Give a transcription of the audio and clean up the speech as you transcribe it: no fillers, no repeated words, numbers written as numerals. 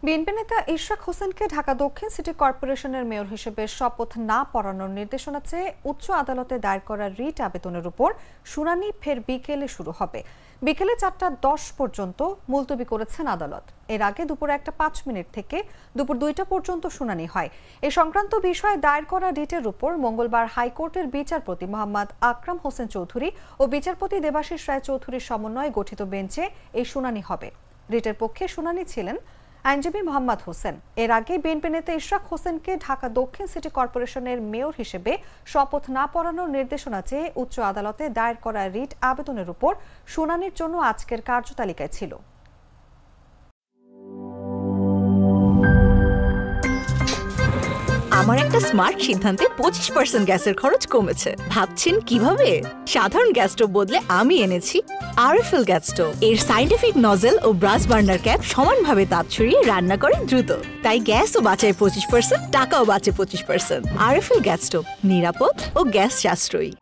BNP নেতা ইশরাক হোসেনকে ঢাকা দক্ষিণ সিটি কর্পোরেশনের মেয়র হিসেবে শপথ না পড়ানোর নির্দেশনা চেয়ে উচ্চ আদালতে দায়ের করা রিট আবেদনের উপর শুনানি ফের বিকেলে শুরু হবে। বিকেলে 4:10 পর্যন্ত মুলতবি করেছেন আদালত। এর আগে দুপুর 1:05 থেকে দুপুর 2টা পর্যন্ত শুনানি হয়। এই সংক্রান্ত বিষয়ে দায়ের করা রিটের উপর মঙ্গলবার হাইকোর্টের বিচারপতি মোহাম্মদ আকরাম হোসেন চৌধুরী ও বিচারপতি দেবাশিস রায় চৌধুরীর সমন্বয়ে গঠিত বেঞ্চে এই শুনানি হবে। রিটের পক্ষে শুনানি ছিলেন আইনজীবী মোহাম্মদ হোসেন। এর আগে বিএনপি নেতা ইশরাক হোসেনকে ঢাকা দক্ষিণ সিটি কর্পোরেশনের মেয়র হিসেবে শপথ না পড়ানোর নির্দেশনা চেয়ে উচ্চ আদালতে দায়ের করা রিট আবেদনের উপর শুনানির জন্য আজকের কার্যতালিকায় ছিল। আমার একটা স্মার্ট সিদ্ধান্তে 25% গ্যাসের খরচ কমেছে। ভাবছেন কিভাবে? সাধারণ গ্যাস স্টোভ বদলে আমি এনেছি আরএফএল গ্যাস স্টোভ। এর সাইন্টিফিক নজল ও ব্রাস বার্নার ক্যাপ সমানভাবে তাপ ছড়িয়ে রান্না করে দ্রুত, তাই গ্যাসও বাঁচায় 25%, টাকাও বাঁচে 25%। আরএফএল গ্যাস স্টোভ নিরাপদ ও গ্যাস সাশ্রয়ী।